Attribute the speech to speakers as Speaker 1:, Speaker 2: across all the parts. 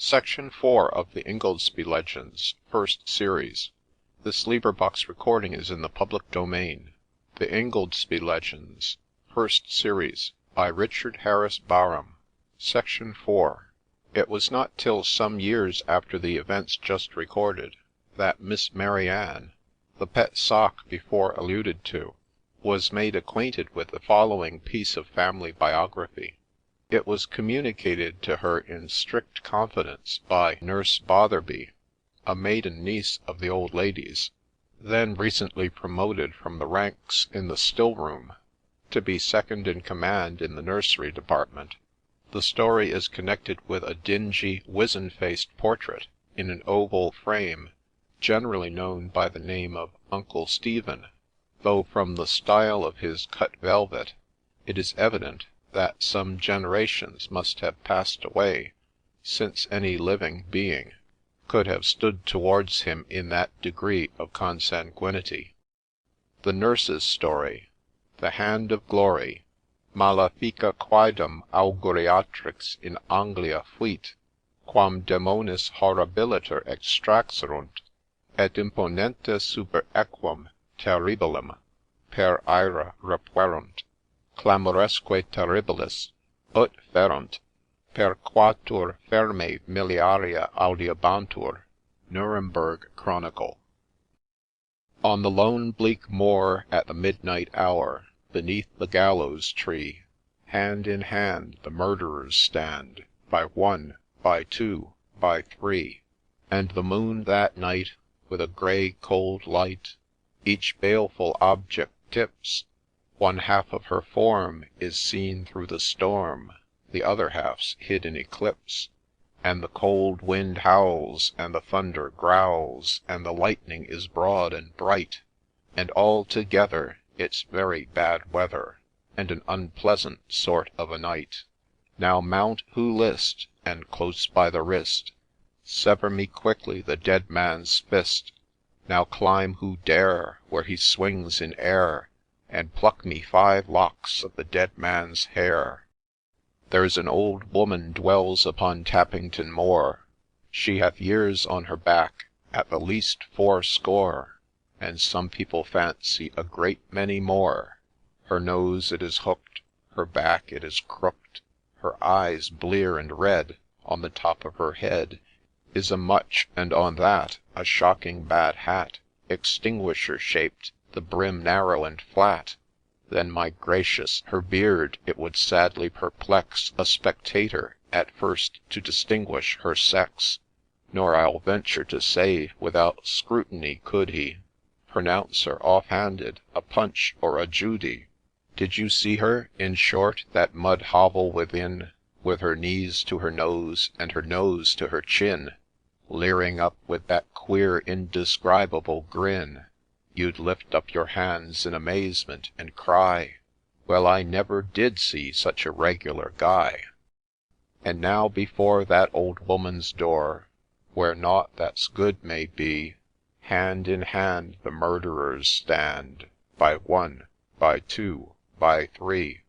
Speaker 1: Section 4 of the Ingoldsby Legends, First Series. This recording is in the public domain. The Ingoldsby Legends, First Series, by Richard Harris Barham. Section 4. It was not till some years after the events just recorded, that Miss Marianne, the pet sock before alluded to, was made acquainted with the following piece of family biography. It was communicated to her in strict confidence by Nurse Botherby, a maiden niece of the old lady's, then recently promoted from the ranks in the still room to be second in command in the nursery department. The story is connected with a dingy, wizen-faced portrait in an oval frame, generally known by the name of Uncle Stephen, though from the style of his cut velvet, it is evident that some generations must have passed away since any living being could have stood towards him in that degree of consanguinity. The nurse's story, the hand of glory, malefica quaedam auguriatrix in Anglia fuit, quam demonis horribiliter extraxerunt, et imponente super equum terribilem per aera repuerunt, clamoresque terribilis, ut ferunt, per quatur ferme miliaria audiabantur. Nuremberg Chronicle. On the lone bleak moor at the midnight hour, beneath the gallows tree, hand in hand the murderers stand, by one, by two, by three, and the moon that night, with a grey cold light, each baleful object tips. One half of her form is seen through the storm, the other half's hid in eclipse, and the cold wind howls, and the thunder growls, and the lightning is broad and bright, and altogether it's very bad weather, and an unpleasant sort of a night. Now mount who list, and close by the wrist, sever me quickly the dead man's fist. Now climb who dare, where he swings in air, and pluck me 5 locks of the dead man's hair. There's an old woman dwells upon Tappington Moor, she hath years on her back, at the least 80, and some people fancy a great many more. Her nose it is hooked, her back it is crooked, her eyes blear and red, on the top of her head is a mutch, and on that a shocking bad hat, extinguisher shaped, the brim narrow and flat. Then, my gracious, her beard, it would sadly perplex a spectator at first to distinguish her sex, nor I'll venture to say without scrutiny could he pronounce her off-handed a Punch or a Judy. Did you see her, in short, that mud hovel within, with her knees to her nose, and her nose to her chin, leering up with that queer indescribable grin? You'd lift up your hands in amazement, and cry, "Well, I never did see such a regular guy!" And now before that old woman's door, where naught that's good may be, hand in hand the murderers stand, by one, by two, by three.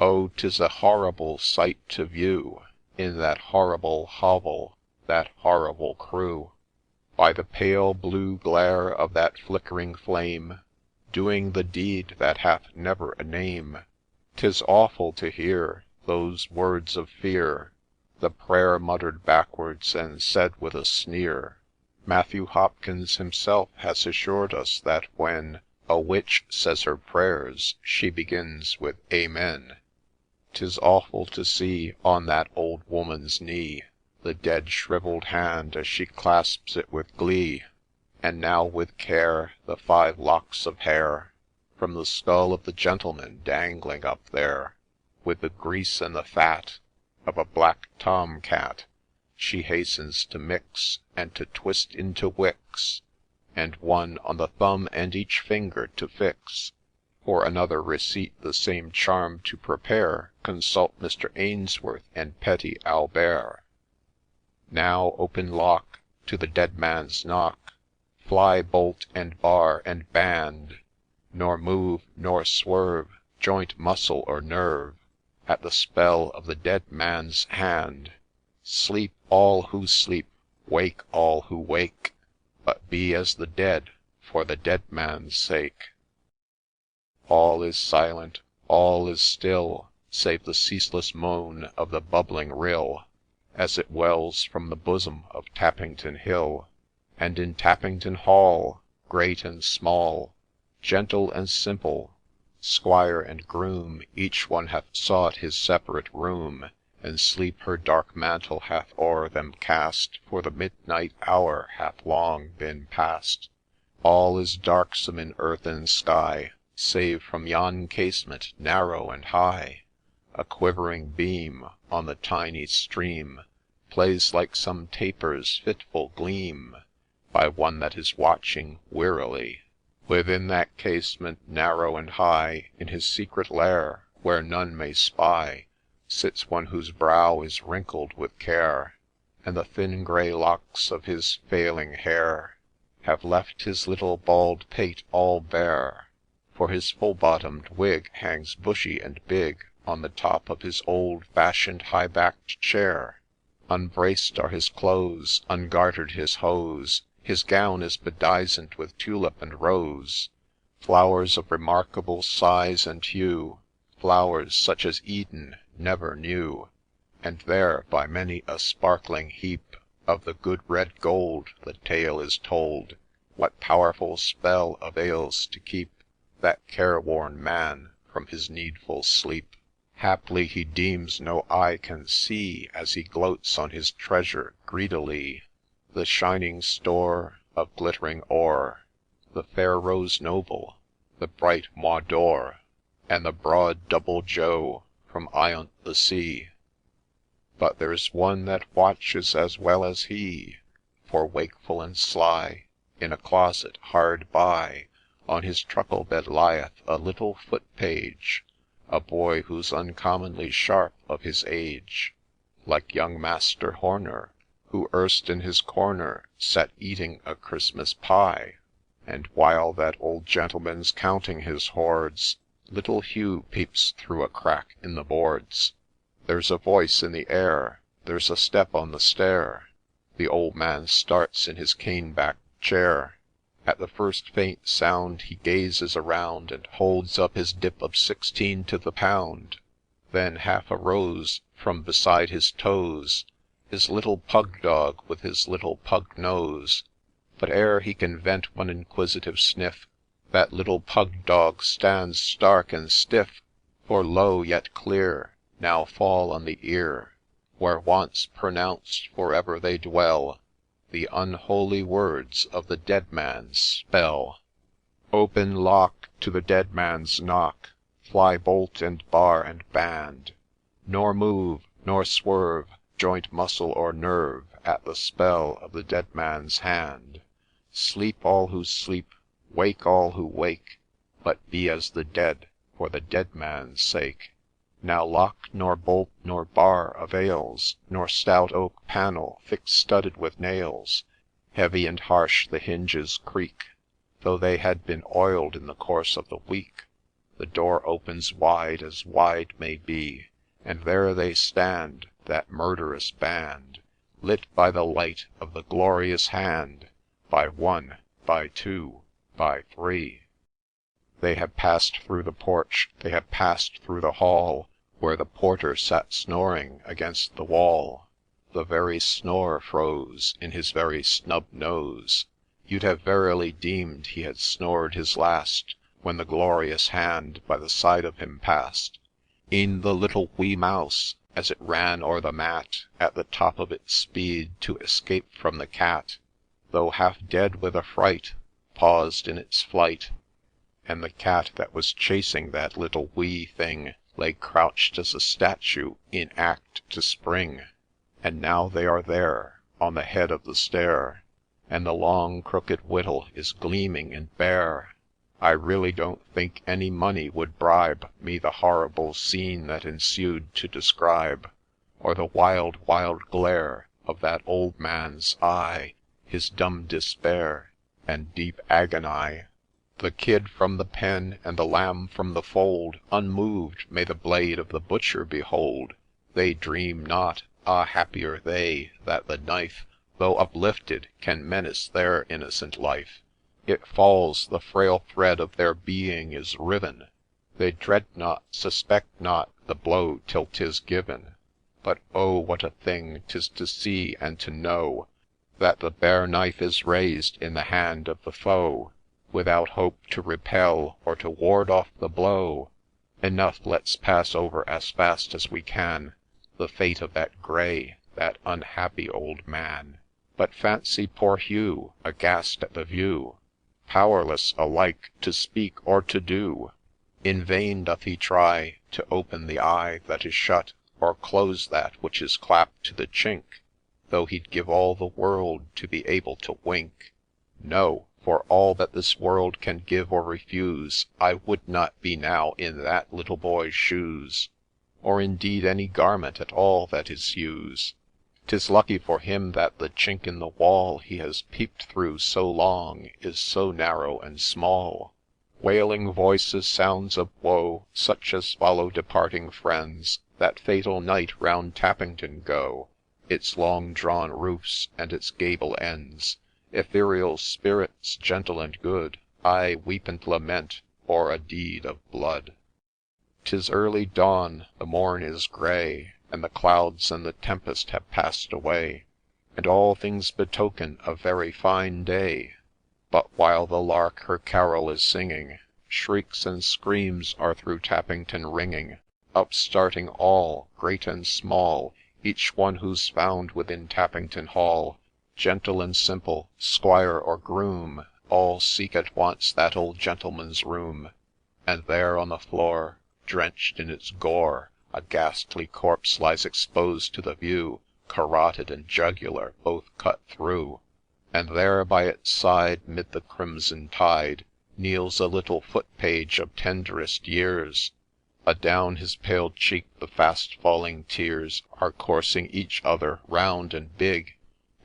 Speaker 1: Oh, 'tis a horrible sight to view, in that horrible hovel, that horrible crew, by the pale blue glare of that flickering flame, doing the deed that hath never a name. 'Tis awful to hear those words of fear, the prayer muttered backwards and said with a sneer. Matthew Hopkins himself has assured us that when a witch says her prayers, she begins with Amen. 'Tis awful to see on that old woman's knee the dead shrivelled hand as she clasps it with glee, and now with care the 5 locks of hair from the skull of the gentleman dangling up there, with the grease and the fat of a black tom cat, she hastens to mix and to twist into wicks, and one on the thumb and each finger to fix. For another receipt the same charm to prepare, consult Mr. Ainsworth and Petty Albert. Now open lock, to the dead man's knock, fly bolt and bar and band, nor move nor swerve, joint, muscle, or nerve, at the spell of the dead man's hand. Sleep all who sleep, wake all who wake, but be as the dead, for the dead man's sake. All is silent, all is still, save the ceaseless moan of the bubbling rill, as it wells from the bosom of Tappington Hill. And in Tappington Hall, great and small, gentle and simple, squire and groom, each one hath sought his separate room, and sleep her dark mantle hath o'er them cast, for the midnight hour hath long been past. All is darksome in earth and sky, save from yon casement narrow and high, a quivering beam on the tiny stream plays like some taper's fitful gleam, by one that is watching wearily. Within that casement narrow and high, in his secret lair, where none may spy, sits one whose brow is wrinkled with care, and the thin grey locks of his failing hair have left his little bald pate all bare, for his full-bottomed wig hangs bushy and big on the top of his old-fashioned high-backed chair. Unbraced are his clothes, ungartered his hose, his gown is bedizened with tulip and rose, flowers of remarkable size and hue, flowers such as Eden never knew. And there, by many a sparkling heap of the good red gold, the tale is told, what powerful spell avails to keep that careworn man from his needful sleep. Haply he deems no eye can see, as he gloats on his treasure greedily, the shining store of glittering ore, the fair rose noble, the bright mois d'or, and the broad double joe from Iant the sea. But there's one that watches as well as he, for wakeful and sly, in a closet hard by, on his truckle bed lieth a little foot-page, a boy who's uncommonly sharp of his age, like young Master Horner, who erst in his corner sat eating a Christmas pie, and while that old gentleman's counting his hoards, little Hugh peeps through a crack in the boards. There's a voice in the air, there's a step on the stair, the old man starts in his cane-backed chair. At the first faint sound he gazes around, and holds up his dip of 16 to the pound. Then half arose from beside his toes his little pug dog with his little pug nose. But ere he can vent one inquisitive sniff, that little pug dog stands stark and stiff, for low yet clear now fall on the ear, where once pronounced for ever they dwell, the unholy words of the dead man's spell. Open lock to the dead man's knock, fly bolt and bar and band, nor move, nor swerve, joint, muscle, or nerve, at the spell of the dead man's hand. Sleep all who sleep, wake all who wake, but be as the dead, for the dead man's sake. Now lock nor bolt nor bar avails, nor stout oak panel thick-studded with nails. Heavy and harsh the hinges creak, though they had been oiled in the course of the week. The door opens wide as wide may be, and there they stand, that murderous band, lit by the light of the glorious hand, by one, by two, by three. They have passed through the porch, they have passed through the hall, where the porter sat snoring against the wall. The very snore froze in his very snub nose. You'd have verily deemed he had snored his last, when the glorious hand by the side of him passed. E'en the little wee mouse, as it ran o'er the mat, at the top of its speed to escape from the cat, though half dead with affright, paused in its flight, and the cat that was chasing that little wee thing lay crouched as a statue in act to spring. And now they are there, on the head of the stair, and the long crooked whittle is gleaming and bare. I really don't think any money would bribe me the horrible scene that ensued to describe, or the wild, wild glare of that old man's eye, his dumb despair, and deep agony. The kid from the pen and the lamb from the fold, unmoved may the blade of the butcher behold. They dream not, Ah, happier they, that the knife, though uplifted, can menace their innocent life. It falls, the frail thread of their being is riven, they dread not, suspect not, the blow till 'tis given. But oh, what a thing 'tis to see and to know that the bare knife is raised in the hand of the foe, without hope to repel or to ward off the blow. Enough, let's pass over as fast as we can the fate of that grey, that unhappy old man. But fancy poor Hugh, aghast at the view, powerless alike to speak or to do. In vain doth he try to open the eye that is shut, or close that which is clapped to the chink, though he'd give all the world to be able to wink. No, for all that this world can give or refuse, I would not be now in that little boy's shoes, or indeed any garment at all that his use. 'Tis lucky for him that the chink in the wall he has peeped through so long is so narrow and small. Wailing voices, sounds of woe, such as follow departing friends, that fatal night round Tappington go, its long-drawn roofs and its gable ends, ethereal spirits, gentle and good, aye, weep and lament o'er a deed of blood. 'Tis early dawn, the morn is grey, and the clouds and the tempest have passed away, and all things betoken a very fine day. But while the lark her carol is singing, shrieks and screams are through Tappington ringing, upstarting all, great and small, each one who's found within Tappington Hall, gentle and simple, squire or groom, all seek at once that old gentleman's room, and there on the floor, drenched in its gore, a ghastly corpse lies exposed to the view, carotid and jugular both cut through. And there by its side, mid the crimson tide, kneels a little foot-page of tenderest years. Adown his pale cheek the fast-falling tears are coursing each other round and big,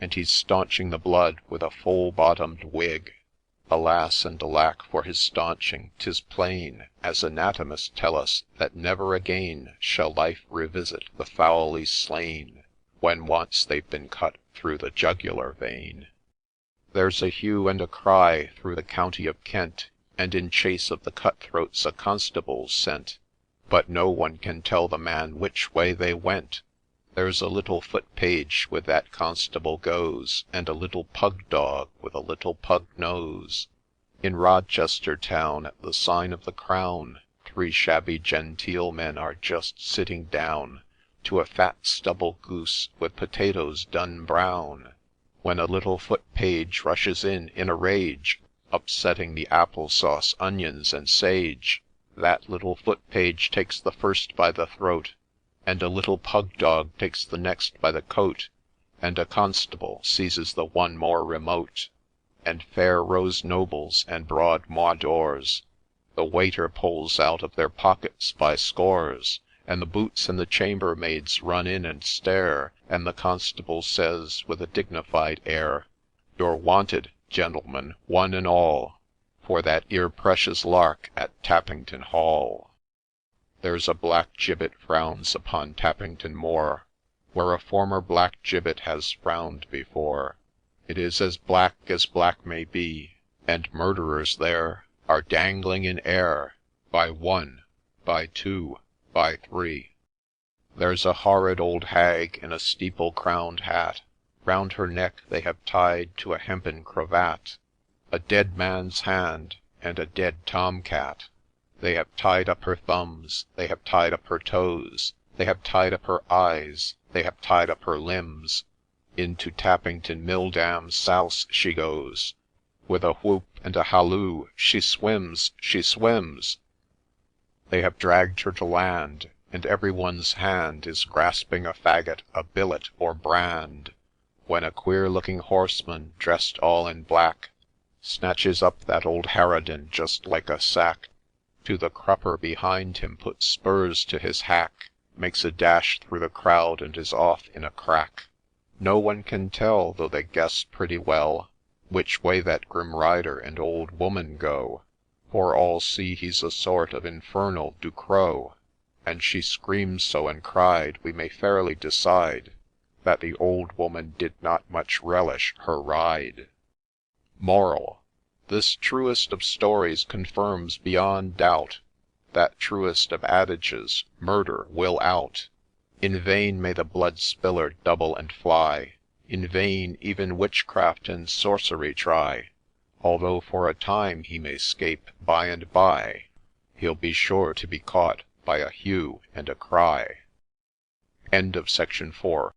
Speaker 1: and he's staunching the blood with a full-bottomed wig. Alas and alack for his staunching, 'tis plain, as anatomists tell us, that never again shall life revisit the foully slain, when once they've been cut through the jugular vein. There's a hue and a cry through the county of Kent, and in chase of the cutthroats a constable's sent, but no one can tell the man which way they went. There's a little foot-page with that constable goes, and a little pug-dog with a little pug nose. In Rochester town, at the sign of the Crown, 3 shabby genteel men are just sitting down to a fat stubble goose with potatoes done brown, when a little foot-page rushes in a rage, upsetting the apple-sauce, onions, and sage. That little foot-page takes the first by the throat, and a little pug-dog takes the next by the coat, and a constable seizes the one more remote, and fair rose nobles and broad moidores the waiter pulls out of their pockets by scores, and the boots and the chambermaids run in and stare, and the constable says with a dignified air, "You're wanted, gentlemen, one and all, for that 'ere precious lark at Tappington Hall." There's a black gibbet frowns upon Tappington Moor, where a former black gibbet has frowned before. It is as black may be, and murderers there are dangling in air, by 1, by 2, by 3. There's a horrid old hag in a steeple-crowned hat, round her neck they have tied to a hempen cravat a dead man's hand and a dead tomcat. They have tied up her thumbs, they have tied up her toes, they have tied up her eyes, they have tied up her limbs. Into Tappington mill dam souse she goes, with a whoop and a halloo, she swims, she swims. They have dragged her to land, and every one's hand is grasping a faggot, a billet, or brand, when a queer-looking horseman, dressed all in black, snatches up that old harridan just like a sack, to the crupper behind him puts spurs to his hack, makes a dash through the crowd, and is off in a crack. No one can tell, though they guess pretty well, which way that grim rider and old woman go, for all see he's a sort of infernal Ducrow, and she screamed so and cried, we may fairly decide that the old woman did not much relish her ride. Moral. This truest of stories confirms beyond doubt that truest of adages, murder will out. In vain may the blood spiller double and fly, in vain even witchcraft and sorcery try, although for a time he may 'scape, by and by he'll be sure to be caught by a hue and a cry. End of section 4.